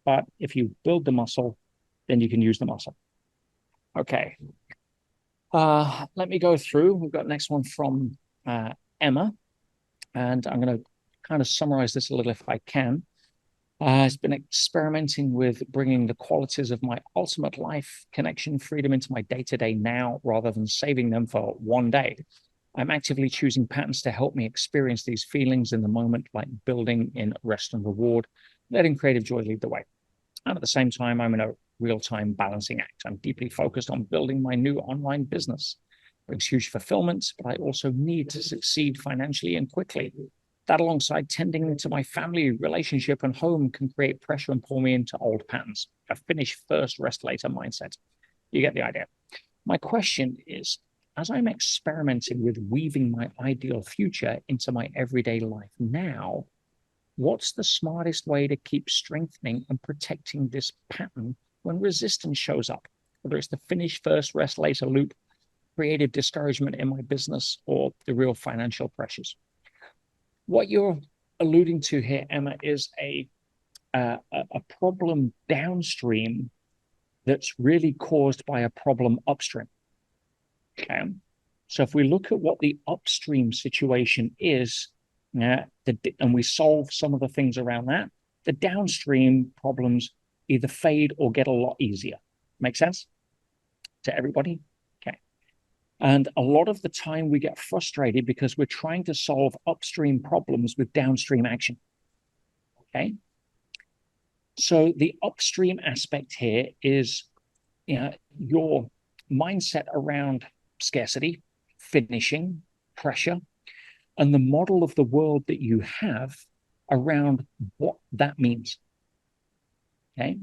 But if you build the muscle, then you can use the muscle. Okay. Let me go through. We've got next one from Emma, and I'm going to kind of summarize this a little if I can. Has been experimenting with bringing the qualities of my ultimate life, connection, freedom into my day-to-day now rather than saving them for one day. I'm actively choosing patterns to help me experience these feelings in the moment, like building in rest and reward, letting creative joy lead the way. And at the same time, I'm in a real-time balancing act. I'm deeply focused on building my new online business. It brings huge fulfillment, but I also need to succeed financially and quickly. That, alongside tending to my family, relationship, and home, can create pressure and pull me into old patterns, a finish first, rest later mindset. You get the idea. My question is, as I'm experimenting with weaving my ideal future into my everyday life now, what's the smartest way to keep strengthening and protecting this pattern when resistance shows up? Whether it's the finish first, rest later loop, creative discouragement in my business, or the real financial pressures. What you're alluding to here, Emma, is a problem downstream that's really caused by a problem upstream. Okay. So if we look at what the upstream situation is, and we solve some of the things around that, the downstream problems either fade or get a lot easier. Make sense to everybody? Okay. And a lot of the time we get frustrated because we're trying to solve upstream problems with downstream action. Okay. So the upstream aspect here is, your mindset around scarcity, finishing, pressure, and the model of the world that you have around what that means. Okay.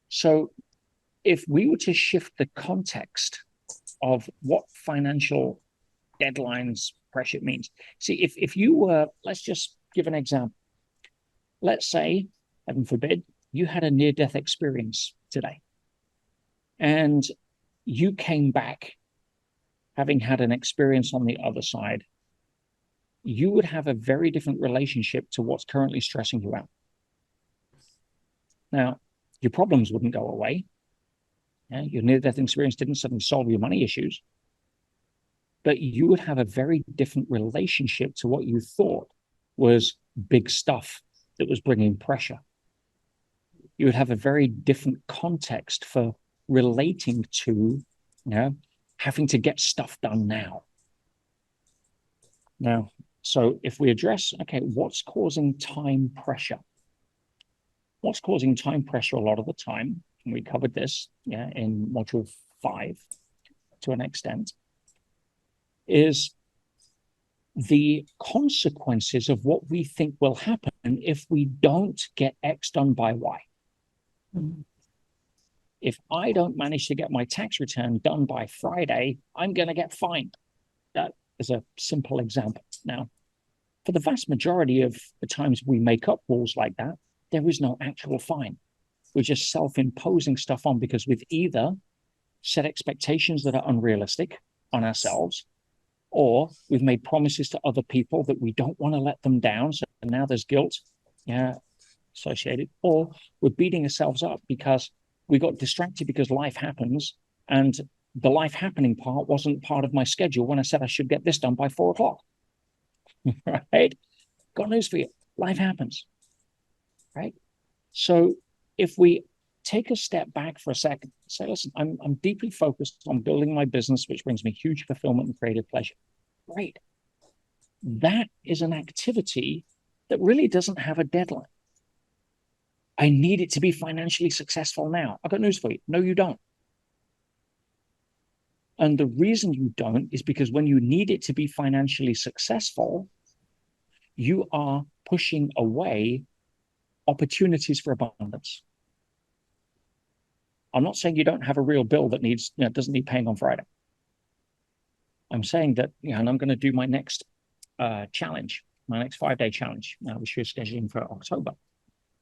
So if we were to shift the context of what financial deadlines pressure means. See, if you were, let's just give an example. Let's say, heaven forbid, you had a near-death experience today, and you came back having had an experience on the other side. You would have a very different relationship to what's currently stressing you out. Now, your problems wouldn't go away. Your near-death experience didn't suddenly solve your money issues, but you would have a very different relationship to what you thought was big stuff that was bringing pressure. You would have a very different context for relating to, having to get stuff done now. So if we address, okay, what's causing time pressure? What's causing time pressure a lot of the time, and we covered this in module 5 to an extent, is the consequences of what we think will happen if we don't get X done by Y. If I don't manage to get my tax return done by Friday, I'm going to get fined. That is a simple example. Now, for the vast majority of the times we make up rules like that, there is no actual fine. We're just self-imposing stuff on because we've either set expectations that are unrealistic on ourselves, or we've made promises to other people that we don't want to let them down. So now there's guilt associated, or we're beating ourselves up because we got distracted because life happens, and the life happening part wasn't part of my schedule when I said I should get this done by 4:00. Right? Got news for you. Life happens. Right? So if we take a step back for a second, say, listen, I'm deeply focused on building my business, which brings me huge fulfillment and creative pleasure. Great. That is an activity that really doesn't have a deadline. I need it to be financially successful now. I've got news for you. No, you don't. And the reason you don't is because when you need it to be financially successful, you are pushing away opportunities for abundance. I'm not saying you don't have a real bill that doesn't need paying on Friday. I'm saying that, and I'm going to do my next challenge, my next 5-day challenge, which we're scheduling for October,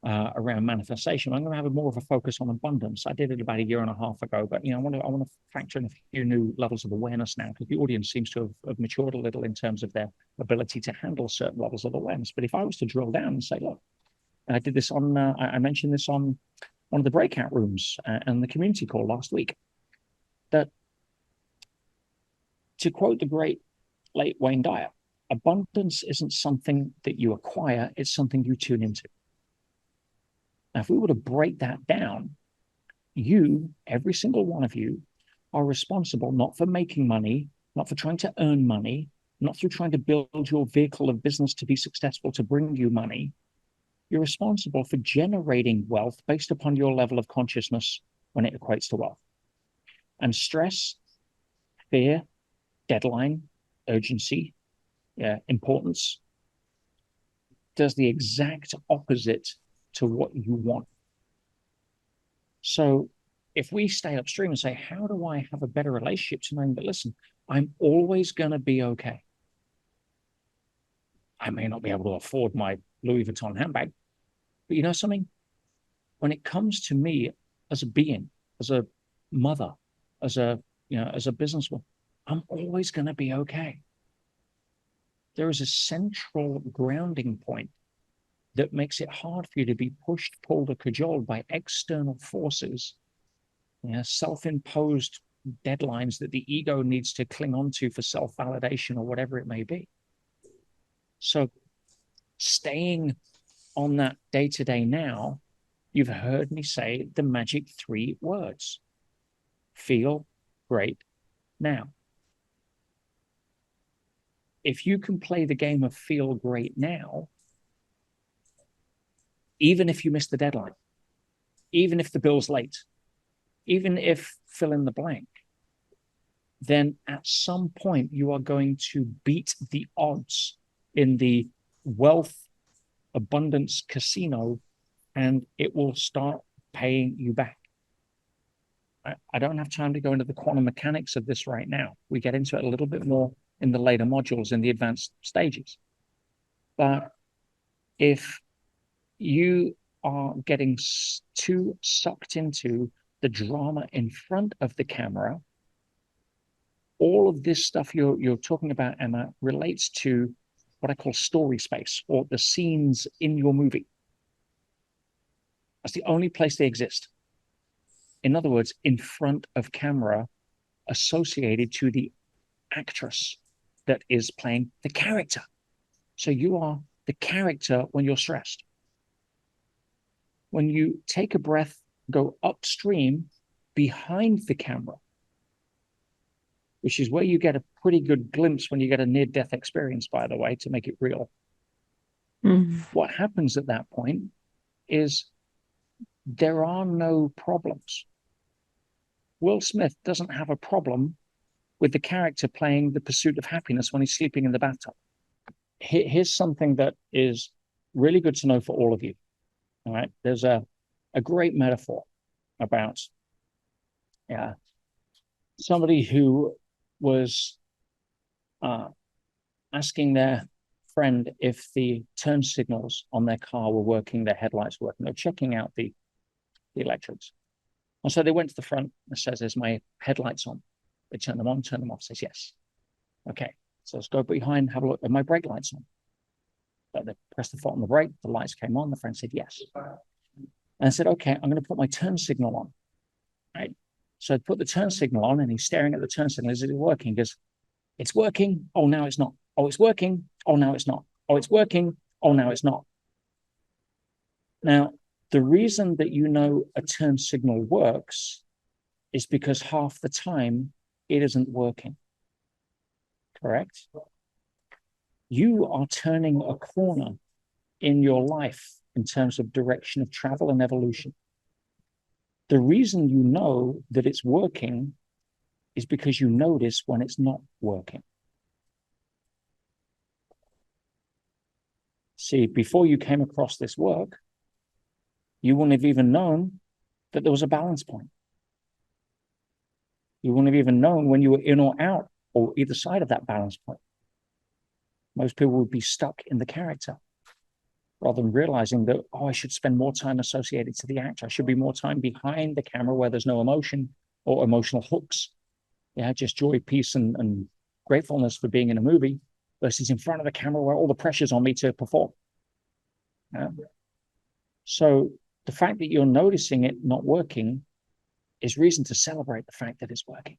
around manifestation. I'm going to have more of a focus on abundance. I did it about a year and a half ago, but I want to factor in a few new levels of awareness now, because the audience seems to have matured a little in terms of their ability to handle certain levels of awareness. But if I was to drill down and say, look, I did this on, I mentioned this on one of the breakout rooms and the community call last week, that to quote the great late Wayne Dyer, abundance isn't something that you acquire, it's something you tune into. Now, if we were to break that down, you, every single one of you, are responsible not for making money, not for trying to earn money, not through trying to build your vehicle of business to be successful to bring you money. You're responsible for generating wealth based upon your level of consciousness when it equates to wealth. And stress, fear, deadline, urgency, importance does the exact opposite to what you want. So if we stay upstream and say, how do I have a better relationship to knowing that, listen, I'm always going to be okay. I may not be able to afford my Louis Vuitton handbag, but you know something? When it comes to me as a being, as a mother, as a businesswoman, I'm always going to be okay. There is a central grounding point that makes it hard for you to be pushed, pulled, or cajoled by external forces, self-imposed deadlines that the ego needs to cling on to for self-validation or whatever it may be. So staying on that day-to-day now, you've heard me say the magic 3 words. Feel great now. If you can play the game of feel great now, even if you miss the deadline, even if the bill's late, even if fill in the blank, then at some point you are going to beat the odds in the wealth abundance casino, and it will start paying you back. I don't have time to go into the quantum mechanics of this right now. We get into it a little bit more in the later modules, in the advanced stages. But if you are getting too sucked into the drama in front of the camera, all of this stuff you're talking about, Emma, relates to what I call story space, or the scenes in your movie. That's the only place they exist. In other words, in front of camera, associated to the actress that is playing the character. So you are the character when you're stressed. When you take a breath, go upstream behind the camera, which is where you get a pretty good glimpse when you get a near-death experience, by the way, to make it real. What happens at that point is there are no problems. Will Smith doesn't have a problem with the character playing the pursuit of happiness when he's sleeping in the bathtub. Here's something that is really good to know for all of you. All right. There's a great metaphor about somebody who was asking their friend if the turn signals on their car were working, their headlights were working. They're checking out the electrics. And so they went to the front and says, "Is my headlights on?" They turn them on, turn them off, says yes. Okay, so let's go behind, have a look. Are my brake lights on? So they pressed the foot on the brake, the lights came on, the friend said yes. And I said, okay, I'm going to put my turn signal on. Right? So I put the turn signal on and he's staring at the turn signal. Is it working? He goes, it's working. Oh, now it's not. Oh, it's working. Oh, now it's not. Oh, it's working. Oh, now it's not. Now, the reason that you know a turn signal works is because half the time it isn't working. Correct? You are turning a corner in your life in terms of direction of travel and evolution. The reason you know that it's working is because you notice when it's not working. See, before you came across this work, you wouldn't have even known that there was a balance point. You wouldn't have even known when you were in or out or either side of that balance point. Most people would be stuck in the character rather than realizing that, oh, I should spend more time associated to the actor. I should be more time behind the camera where there's no emotion or emotional hooks. Yeah, just joy, peace, and gratefulness for being in a movie versus in front of the camera where all the pressure's on me to perform. Yeah. So the fact that you're noticing it not working is reason to celebrate the fact that it's working.